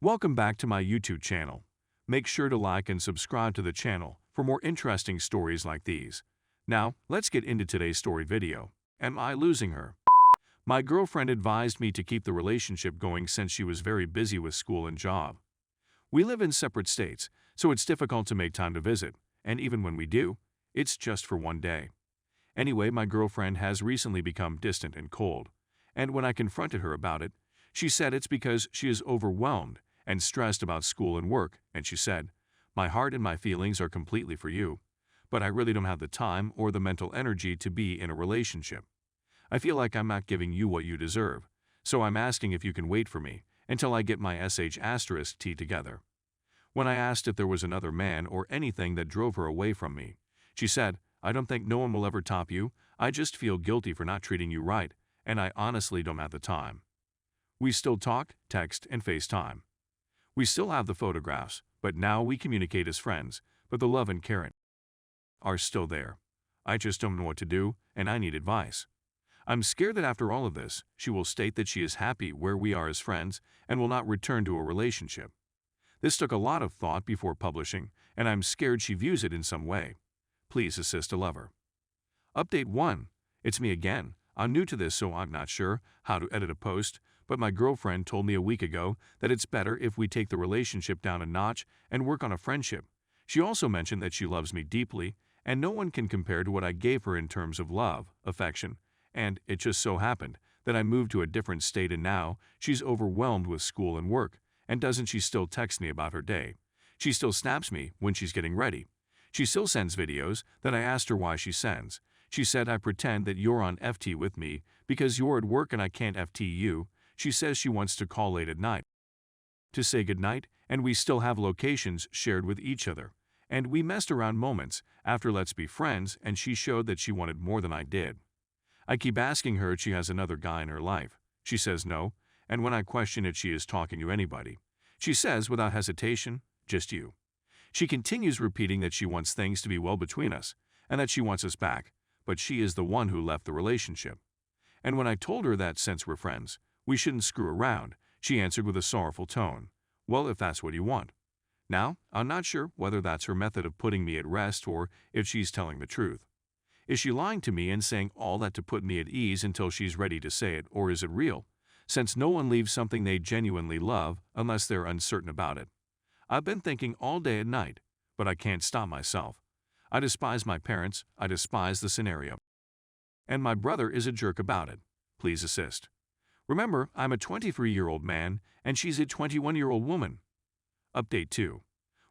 Welcome back to my YouTube channel. Make sure to like and subscribe to the channel for more interesting stories like these. Now, let's get into today's story video. Am I losing her? My girlfriend advised me to keep the relationship going since she was very busy with school and job. We live in separate states, so it's difficult to make time to visit, and even when we do, it's just for one day. Anyway, my girlfriend has recently become distant and cold, and when I confronted her about it, she said it's because she is overwhelmed and stressed about school and work, and she said, "My heart and my feelings are completely for you, but I really don't have the time or the mental energy to be in a relationship. I feel like I'm not giving you what you deserve, so I'm asking if you can wait for me until I get my *T together." When I asked if there was another man or anything that drove her away from me, she said, "I don't think no one will ever top you. I just feel guilty for not treating you right, and I honestly don't have the time." We still talk, text, and FaceTime. We still have the photographs, but now we communicate as friends, but the love and care are still there. I just don't know what to do, and I need advice. I'm scared that after all of this, she will state that she is happy where we are as friends and will not return to a relationship. This took a lot of thought before publishing, and I'm scared she views it in some way. Please assist a lover. Update 1. It's me again. I'm new to this, so I'm not sure how to edit a post, but my girlfriend told me a week ago that it's better if we take the relationship down a notch and work on a friendship. She also mentioned that she loves me deeply, and no one can compare to what I gave her in terms of love, affection, and it just so happened that I moved to a different state and now she's overwhelmed with school and work. And doesn't she still text me about her day? She still snaps me when she's getting ready. She still sends videos that I asked her why she sends. She said I pretend that you're on FT with me because you're at work and I can't FT you. She says she wants to call late at night to say goodnight, and we still have locations shared with each other. And we messed around moments after Let's Be Friends, and she showed that she wanted more than I did. I keep asking her if she has another guy in her life. She says no, and when I question it, she is talking to anybody. She says without hesitation, "Just you." She continues repeating that she wants things to be well between us and that she wants us back, but she is the one who left the relationship. And when I told her that since we're friends, we shouldn't screw around, she answered with a sorrowful tone, "Well, if that's what you want." Now, I'm not sure whether that's her method of putting me at rest or if she's telling the truth. Is she lying to me and saying all that to put me at ease until she's ready to say it, or is it real? Since no one leaves something they genuinely love unless they're uncertain about it. I've been thinking all day and night, but I can't stop myself. I despise my parents, I despise the scenario. And my brother is a jerk about it. Please assist. Remember, I'm a 23-year-old man and she's a 21-year-old woman. Update 2.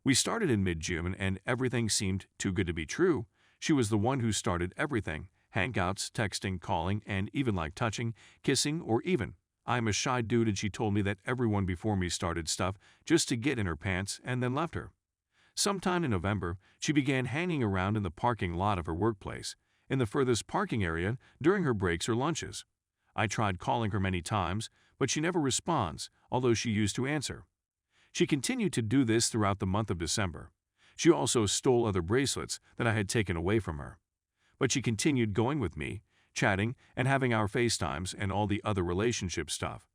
We started in mid-June and everything seemed too good to be true. She was the one who started everything, hangouts, texting, calling, and even like touching, kissing, or even. I'm a shy dude and she told me that everyone before me started stuff just to get in her pants and then left her. Sometime in November, she began hanging around in the parking lot of her workplace, in the furthest parking area during her breaks or lunches. I tried calling her many times, but she never responds, although she used to answer. She continued to do this throughout the month of December. She also stole other bracelets that I had taken away from her. But she continued going with me, chatting, and having our FaceTimes and all the other relationship stuff.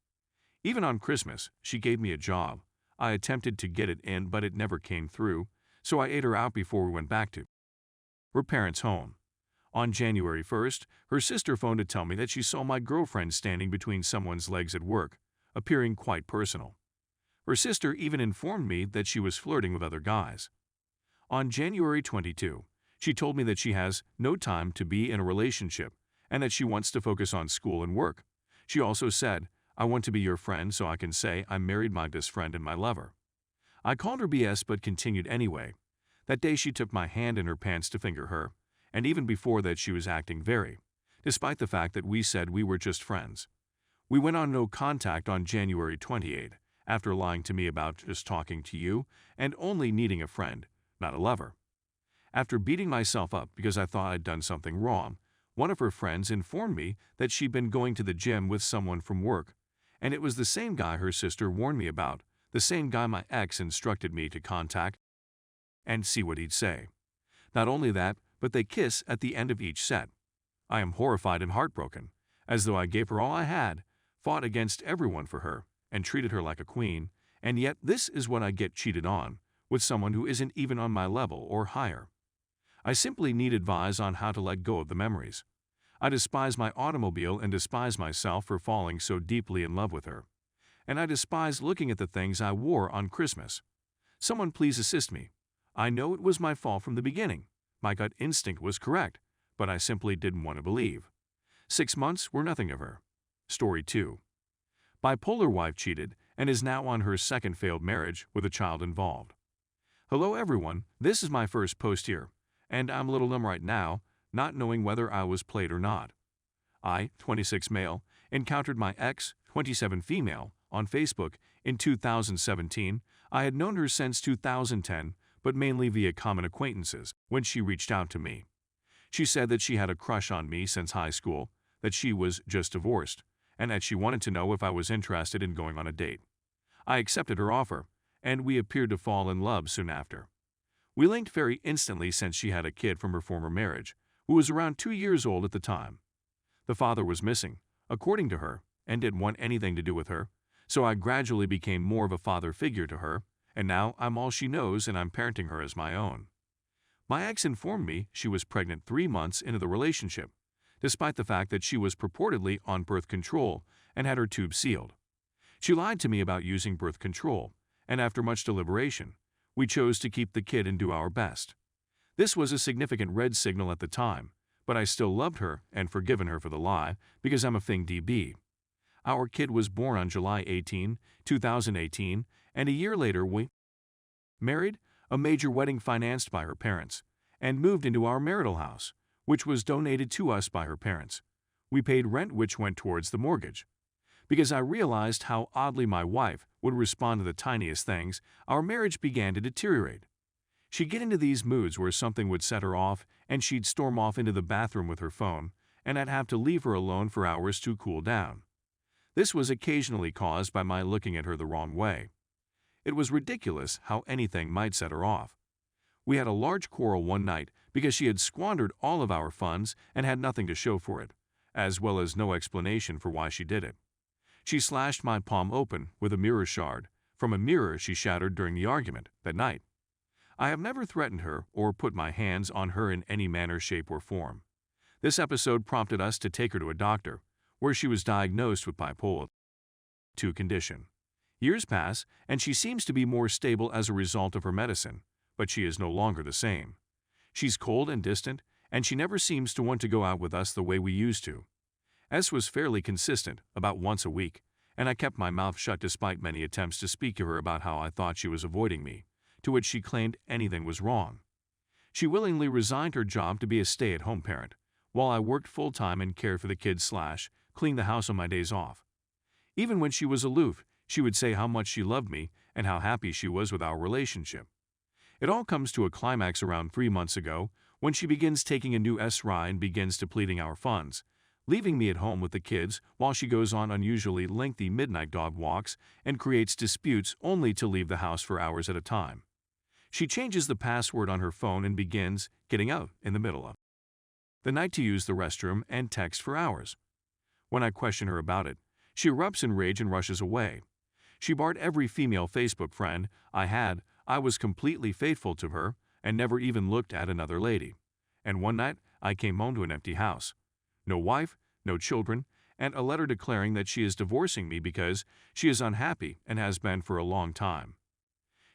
Even on Christmas, she gave me a job. I attempted to get it in, but it never came through, so I ate her out before we went back to her parents' home. On January 1st, her sister phoned to tell me that she saw my girlfriend standing between someone's legs at work, appearing quite personal. Her sister even informed me that she was flirting with other guys. On January 22, she told me that she has no time to be in a relationship and that she wants to focus on school and work. She also said, "I want to be your friend so I can say I married my best friend and my lover." I called her BS but continued anyway. That day she took my hand in her pants to finger her, and even before that she was acting very, despite the fact that we said we were just friends. We went on no contact on January 28, after lying to me about just talking to you and only needing a friend, not a lover. After beating myself up because I thought I'd done something wrong, one of her friends informed me that she'd been going to the gym with someone from work, and it was the same guy her sister warned me about, the same guy my ex instructed me to contact and see what he'd say. Not only that, but they kiss at the end of each set. I am horrified and heartbroken, as though I gave her all I had, fought against everyone for her, and treated her like a queen, And yet this is what I get cheated on, with someone who isn't even on my level or higher. I simply need advice on how to let go of the memories. I despise my automobile and despise myself for falling so deeply in love with her. And I despise looking at the things I wore on Christmas. Someone please assist me. I know it was my fault from the beginning. My gut instinct was correct, but I simply didn't want to believe. 6 months were nothing of her. Story 2. Bipolar wife cheated and is now on her second failed marriage with a child involved. Hello everyone, this is my first post here, and I'm a little numb right now, not knowing whether I was played or not. I, 26 male, encountered my ex, 27 female, on Facebook in 2017. I had known her since 2010, but mainly via common acquaintances when she reached out to me. She said that she had a crush on me since high school, that she was just divorced, and that she wanted to know if I was interested in going on a date. I accepted her offer, and we appeared to fall in love soon after. We linked very instantly since she had a kid from her former marriage, who was around 2 years old at the time. The father was missing, according to her, and didn't want anything to do with her, so I gradually became more of a father figure to her, and now I'm all she knows and I'm parenting her as my own. My ex informed me she was pregnant 3 months into the relationship, despite the fact that she was purportedly on birth control and had her tubes sealed. She lied to me about using birth control, and after much deliberation, we chose to keep the kid and do our best. This was a significant red signal at the time, but I still loved her and forgiven her for the lie because I'm a thing DB. Our kid was born on July 18, 2018, and a year later we married, a major wedding financed by her parents, and moved into our marital house, which was donated to us by her parents. We paid rent which went towards the mortgage. Because I realized how oddly my wife would respond to the tiniest things, our marriage began to deteriorate. She'd get into these moods where something would set her off and she'd storm off into the bathroom with her phone, and I'd have to leave her alone for hours to cool down. This was occasionally caused by my looking at her the wrong way. It was ridiculous how anything might set her off. We had a large quarrel one night because she had squandered all of our funds and had nothing to show for it, as well as no explanation for why she did it. She slashed my palm open with a mirror shard from a mirror she shattered during the argument that night. I have never threatened her or put my hands on her in any manner, shape, or form. This episode prompted us to take her to a doctor, where she was diagnosed with bipolar 2 condition. Years pass, and she seems to be more stable as a result of her medicine, but she is no longer the same. She's cold and distant, and she never seems to want to go out with us the way we used to. S was fairly consistent, about once a week, and I kept my mouth shut despite many attempts to speak to her about how I thought she was avoiding me, to which she claimed anything was wrong. She willingly resigned her job to be a stay-at-home parent, while I worked full-time and cared for the kids / cleaned the house on my days off. Even when she was aloof, she would say how much she loved me and how happy she was with our relationship. It all comes to a climax around 3 months ago when she begins taking a new SRI and begins depleting our funds, leaving me at home with the kids while she goes on unusually lengthy midnight dog walks and creates disputes only to leave the house for hours at a time. She changes the password on her phone and begins getting out in the middle of the night to use the restroom and text for hours. When I question her about it, she erupts in rage and rushes away. She barred every female Facebook friend I had. I was completely faithful to her and never even looked at another lady. And one night, I came home to an empty house. No wife, no children, and a letter declaring that she is divorcing me because she is unhappy and has been for a long time.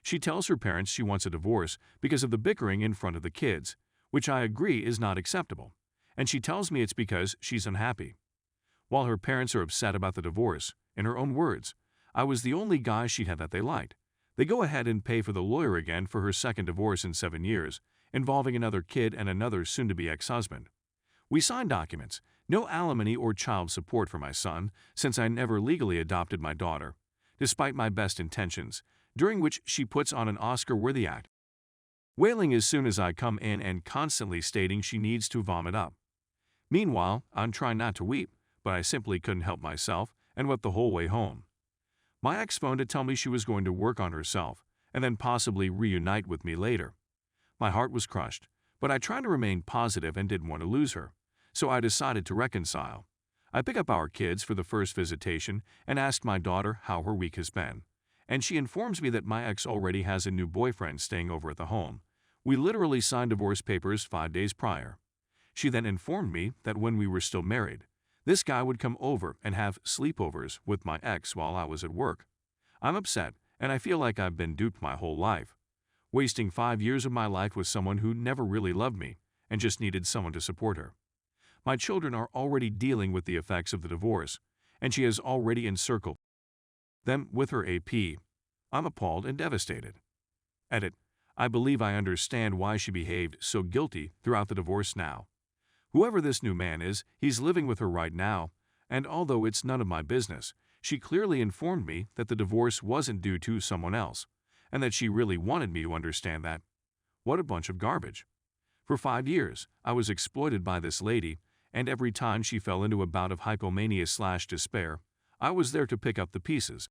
She tells her parents she wants a divorce because of the bickering in front of the kids, which I agree is not acceptable, and she tells me it's because she's unhappy. While her parents are upset about the divorce, in her own words, I was the only guy she had that they liked. They go ahead and pay for the lawyer again for her second divorce in 7 years, involving another kid and another soon-to-be ex-husband. We signed documents, no alimony or child support for my son, since I never legally adopted my daughter, despite my best intentions, during which she puts on an Oscar-worthy act, wailing as soon as I come in and constantly stating she needs to vomit up. Meanwhile, I'm trying not to weep, but I simply couldn't help myself and wept the whole way home. My ex phoned to tell me she was going to work on herself and then possibly reunite with me later. My heart was crushed, but I tried to remain positive and didn't want to lose her, so I decided to reconcile. I pick up our kids for the first visitation and asked my daughter how her week has been, and she informs me that my ex already has a new boyfriend staying over at the home. We literally signed divorce papers 5 days prior. She then informed me that when we were still married, this guy would come over and have sleepovers with my ex while I was at work. I'm upset, and I feel like I've been duped my whole life, wasting 5 years of my life with someone who never really loved me and just needed someone to support her. My children are already dealing with the effects of the divorce, and she has already encircled them with her AP. I'm appalled and devastated. Edit. I believe I understand why she behaved so guilty throughout the divorce now. Whoever this new man is, he's living with her right now, and although it's none of my business, she clearly informed me that the divorce wasn't due to someone else, and that she really wanted me to understand that. What a bunch of garbage. For 5 years, I was exploited by this lady, and every time she fell into a bout of hypomania/despair, I was there to pick up the pieces.